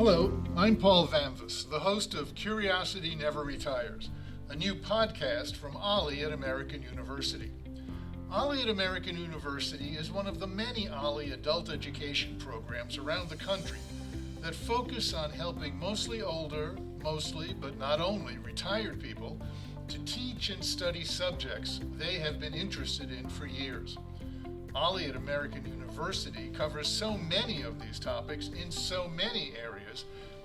Hello, I'm Paul Vamvas, the host of Curiosity Never Retires, a new podcast from Ollie at American University. Ollie at American University is one of the many Ollie adult education programs around the country that focus on helping mostly older, but not only, retired people to teach and study subjects they have been interested in for years. Ollie at American University covers so many of these topics in so many areas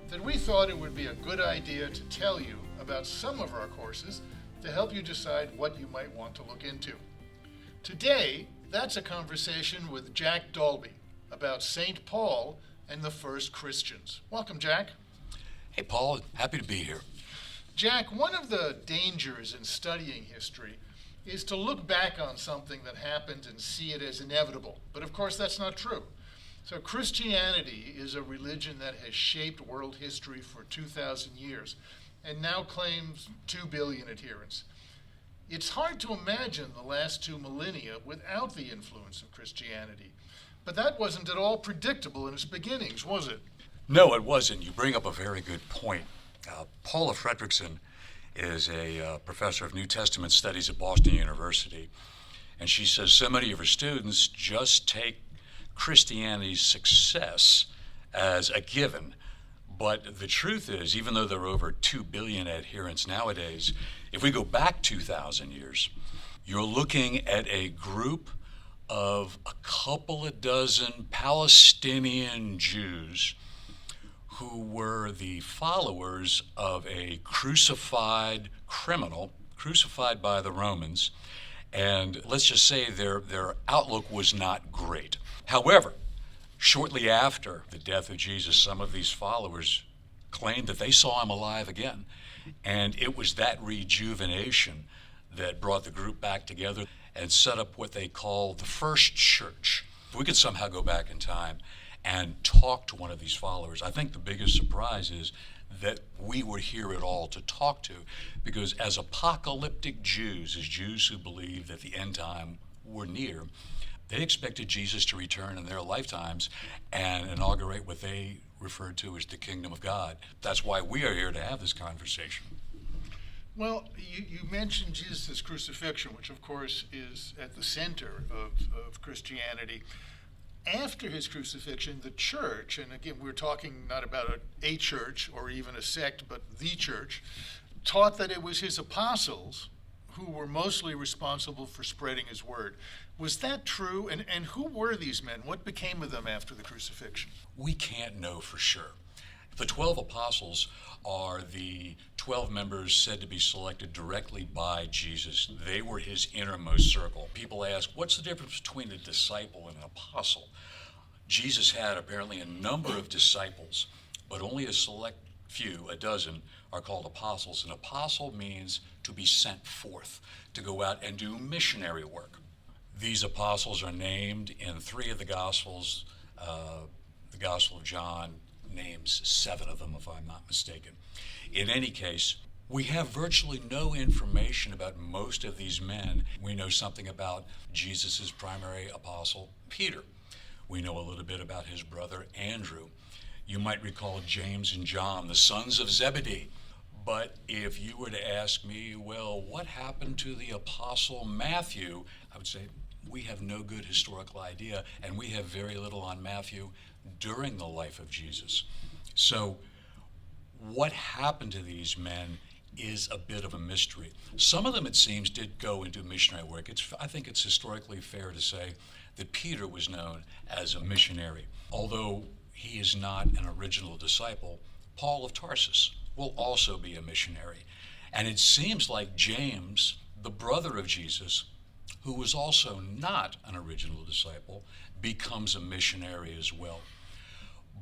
that we thought it would be a good idea to tell you about some of our courses to help you decide what you might want to look into. Today, that's a conversation with Jack Dalby about St. Paul and the first Christians. Welcome, Jack. Hey, Paul. Happy to be here. Jack, one of the dangers in studying history is to look back on something that happened and see it as inevitable. But of course, that's not true. So Christianity is a religion that has shaped world history for 2,000 years and now claims 2 billion adherents. It's hard to imagine the last 2 millennia without the influence of Christianity. But that wasn't at all predictable in its beginnings, was it? No, it wasn't. You bring up a very good point. Paula Fredrickson is a professor of New Testament studies at Boston University. And she says so many of her students just take Christianity's success as a given. But the truth is, even though there are over 2 billion adherents nowadays, if we go back 2,000 years, you're looking at a group of a couple of dozen Palestinian Jews who were the followers of a crucified criminal, crucified by the Romans, and let's just say their outlook was not great. However, shortly after the death of Jesus, some of these followers claimed that they saw him alive again, and it was that rejuvenation that brought the group back together and set up what they call the first church. If we could somehow go back in time and talk to one of these followers, I think the biggest surprise is that we were here at all to talk to, because as apocalyptic Jews, as Jews who believed that the end time were near, they expected Jesus to return in their lifetimes and inaugurate what they referred to as the kingdom of God. That's why we are here to have this conversation. Well, you mentioned Jesus' crucifixion, which of course is at the center of Christianity. After his crucifixion, the church, and again, we're talking not about a church or even a sect, but the church, taught that it was his apostles who were mostly responsible for spreading his word. Was that true? And who were these men? What became of them after the crucifixion? We can't know for sure. The 12 apostles are the 12 members said to be selected directly by Jesus. They were his innermost circle. People ask, what's the difference between a disciple and an apostle? Jesus had apparently a number of disciples, but only a select few, a dozen, are called apostles. An apostle means to be sent forth, to go out and do missionary work. These apostles are named in 3 of the Gospels. The Gospel of John names 7 of them, if I'm not mistaken. In any case, we have virtually no information about most of these men. We know something about Jesus' primary apostle, Peter. We know a little bit about his brother, Andrew. You might recall James and John, the sons of Zebedee. But if you were to ask me, well, what happened to the apostle Matthew? I would say we have no good historical idea, and we have very little on Matthew during the life of Jesus. So what happened to these men is a bit of a mystery. Some of them, it seems, did go into missionary work. I think it's historically fair to say that Peter was known as a missionary. Although he is not an original disciple, Paul of Tarsus will also be a missionary. And it seems like James, the brother of Jesus, who was also not an original disciple, becomes a missionary as well.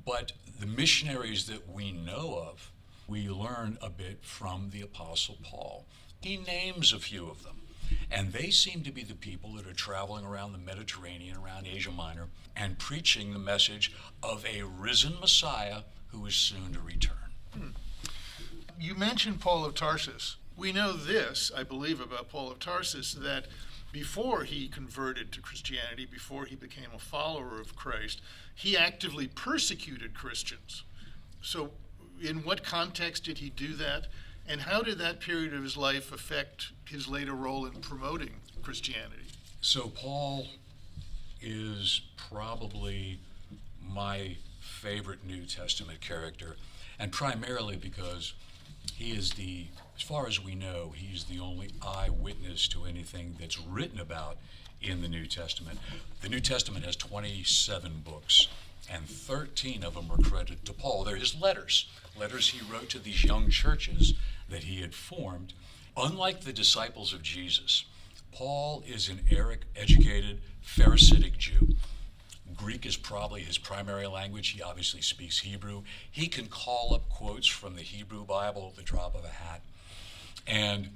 But the missionaries that we know of, we learn a bit from the Apostle Paul. He names a few of them, and they seem to be the people that are traveling around the Mediterranean, around Asia Minor, and preaching the message of a risen Messiah who is soon to return. You mentioned Paul of Tarsus. We know this, I believe, about Paul of Tarsus, that before he converted to Christianity, before he became a follower of Christ, he actively persecuted Christians. So in what context did he do that? And how did that period of his life affect his later role in promoting Christianity? So Paul is probably my favorite New Testament character, and primarily because he is as far as we know, he's the only eyewitness to anything that's written about in the New Testament. The New Testament has 27 books, and 13 of them are credited to Paul. They're his letters he wrote to these young churches that he had formed. Unlike the disciples of Jesus, Paul is an educated, Pharisaic Jew. Greek is probably his primary language. He obviously speaks Hebrew. He can call up quotes from the Hebrew Bible at the drop of a hat. And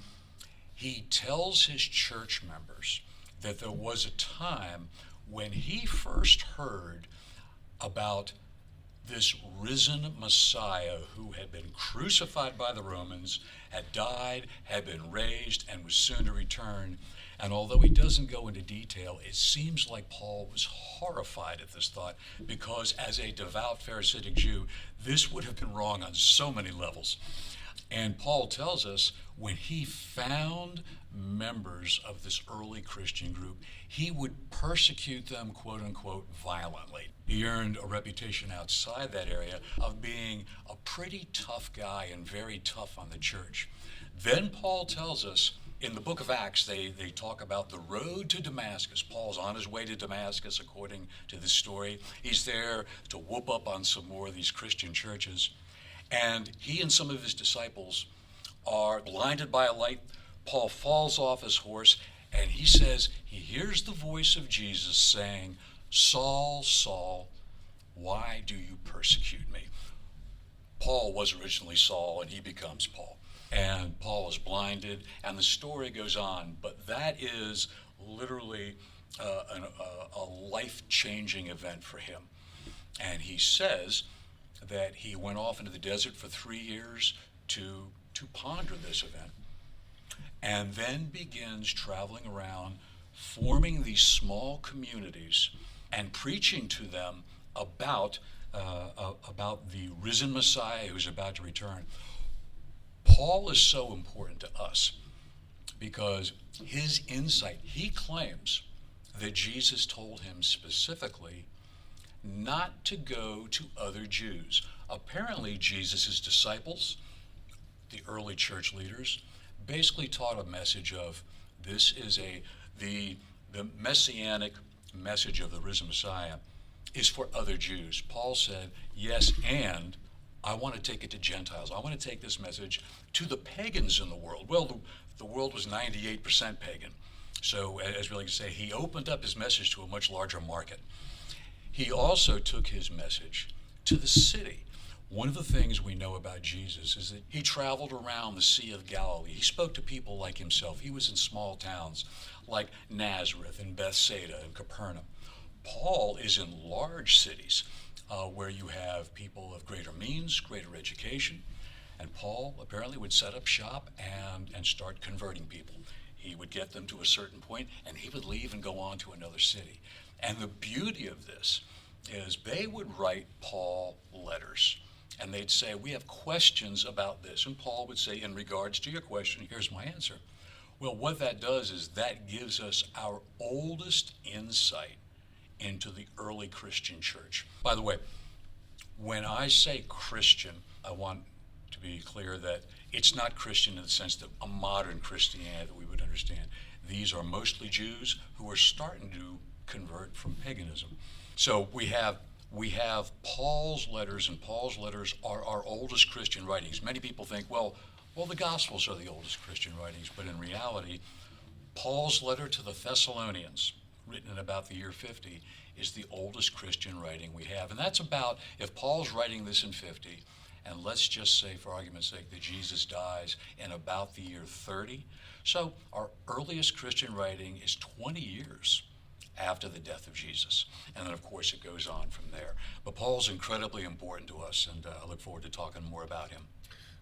he tells his church members that there was a time when he first heard about this risen Messiah who had been crucified by the Romans, had died, had been raised, and was soon to return. And although he doesn't go into detail, it seems like Paul was horrified at this thought, because as a devout Pharisaic Jew, this would have been wrong on so many levels. And Paul tells us when he found members of this early Christian group, he would persecute them, quote unquote, violently. He earned a reputation outside that area of being a pretty tough guy and very tough on the church. Then Paul tells us in the book of Acts, they talk about the road to Damascus. Paul's on his way to Damascus, according to this story. He's there to whoop up on some more of these Christian churches. And he and some of his disciples are blinded by a light. Paul falls off his horse, and he says he hears the voice of Jesus saying, "Saul, Saul, why do you persecute me?" Paul was originally Saul, and he becomes Paul. And Paul is blinded, and the story goes on. But that is literally a life-changing event for him. And he says that he went off into the desert for 3 years to ponder this event, and then begins traveling around, forming these small communities and preaching to them about the risen Messiah who's about to return. Paul is so important to us because his insight, he claims that Jesus told him specifically not to go to other Jews. Apparently, Jesus' disciples, the early church leaders, basically taught a message of this is the messianic message of the risen Messiah is for other Jews. Paul said, yes, and I want to take it to Gentiles. I want to take this message to the pagans in the world. Well, the world was 98% pagan. So, as we like to say, he opened up his message to a much larger market. He also took his message to the city. One of the things we know about Jesus is that he traveled around the Sea of Galilee. He spoke to people like himself. He was in small towns like Nazareth and Bethsaida and Capernaum. Paul is in large cities where you have people of greater means, greater education, and Paul apparently would set up shop and start converting people. He would get them to a certain point, and he would leave and go on to another city. And the beauty of this is they would write Paul letters, and they'd say, we have questions about this. And Paul would say, in regards to your question, here's my answer. Well, what that does is that gives us our oldest insight into the early Christian church. By the way, when I say Christian, I want to be clear that it's not Christian in the sense that a modern Christianity that we would understand. These are mostly Jews who are starting to convert from paganism. So we have Paul's letters, and Paul's letters are our oldest Christian writings. Many people think, well, the Gospels are the oldest Christian writings, but in reality, Paul's letter to the Thessalonians, written in about the year 50, is the oldest Christian writing we have. And that's about, if Paul's writing this in 50, and let's just say, for argument's sake, that Jesus dies in about the year 30. So our earliest Christian writing is 20 years after the death of Jesus. And then, of course, it goes on from there. But Paul's incredibly important to us, and I look forward to talking more about him.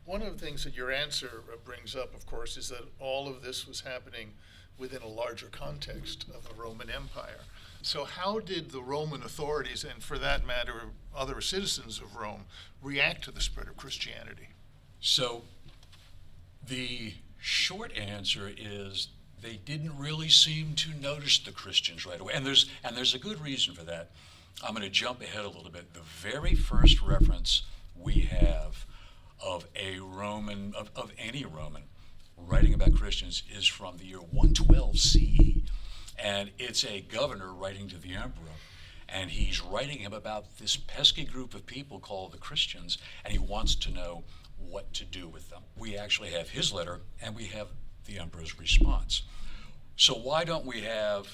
One of the things that your answer brings up, of course, is that all of this was happening within a larger context of the Roman Empire. So how did the Roman authorities, and for that matter, other citizens of Rome, react to the spread of Christianity? So the short answer is they didn't really seem to notice the Christians right away. And there's a good reason for that. I'm going to jump ahead a little bit. The very first reference we have of a Roman, of any Roman, writing about Christians is from the year 112 CE. And it's a governor writing to the emperor. And he's writing him about this pesky group of people called the Christians, and he wants to know what to do with them. We actually have his letter, and we have the emperor's response. So why don't we have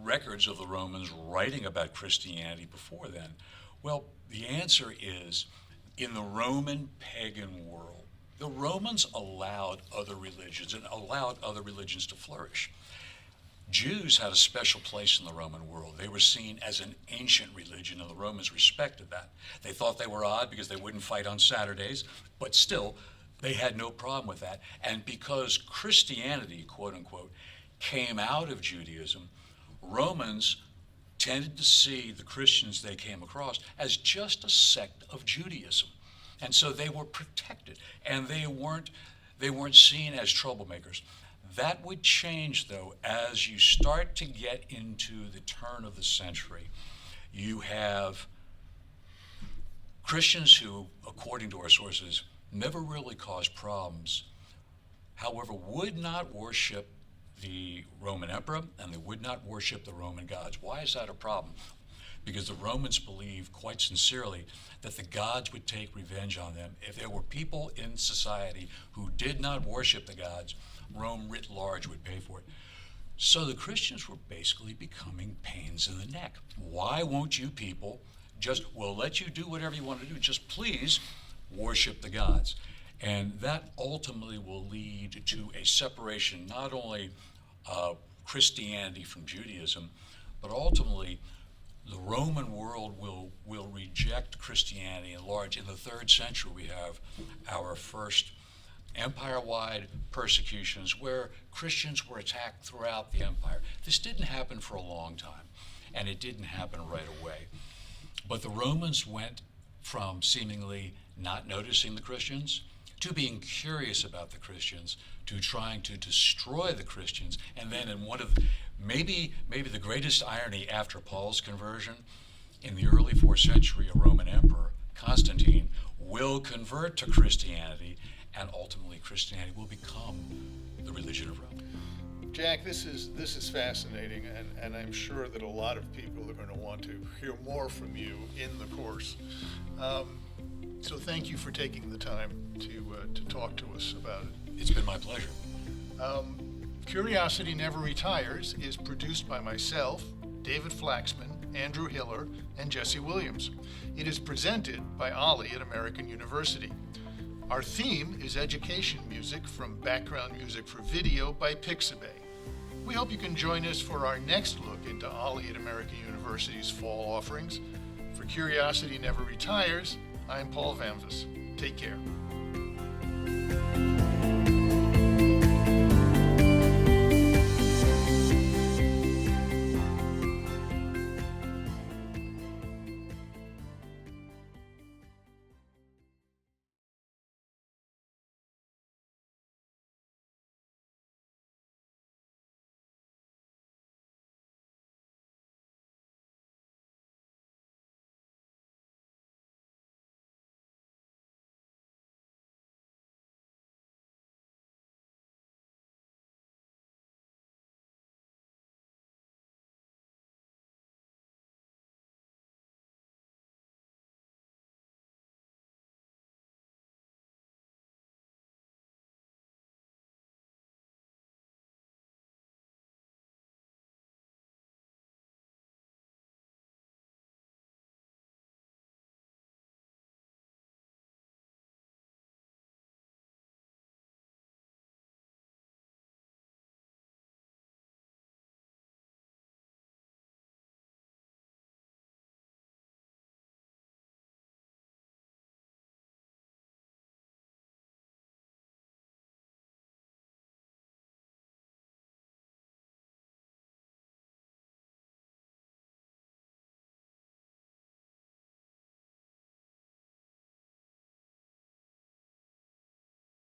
records of the Romans writing about Christianity before then? Well, the answer is, in the Roman pagan world, the Romans allowed other religions and allowed other religions to flourish. Jews had a special place in the Roman world. They were seen as an ancient religion, and the Romans respected that. They thought they were odd because they wouldn't fight on Saturdays, but still, they had no problem with that. And because Christianity, quote unquote, came out of Judaism, Romans tended to see the Christians they came across as just a sect of Judaism. And so they were protected, and they weren't seen as troublemakers. That would change, though, as you start to get into the turn of the century. You have Christians who, according to our sources, never really caused problems, however, would not worship the Roman emperor, and they would not worship the Roman gods. Why is that a problem? Because the Romans believed quite sincerely that the gods would take revenge on them. If there were people in society who did not worship the gods, Rome writ large would pay for it. So the Christians were basically becoming pains in the neck. Why won't you people we'll let you do whatever you want to do, just please worship the gods. And that ultimately will lead to a separation not only of Christianity from Judaism, but ultimately the Roman world will reject Christianity in large. In the 3rd century, we have our first empire-wide persecutions where Christians were attacked throughout the empire. This didn't happen for a long time, and it didn't happen right away. But the Romans went from seemingly not noticing the Christians to being curious about the Christians, to trying to destroy the Christians, and then in one of maybe the greatest irony after Paul's conversion, in the early 4th century, a Roman emperor, Constantine, will convert to Christianity, and ultimately Christianity will become the religion of Rome. Jack, this is fascinating, and I'm sure that a lot of people are going to want to hear more from you in the course. So thank you for taking the time to talk to us about it. It's been my pleasure. Curiosity Never Retires is produced by myself, David Flaxman, Andrew Hiller, and Jesse Williams. It is presented by Ollie at American University. Our theme is education music from Background Music for Video by Pixabay. We hope you can join us for our next look into Ollie at American University's fall offerings. For Curiosity Never Retires, I'm Paul Vamvas. Take care.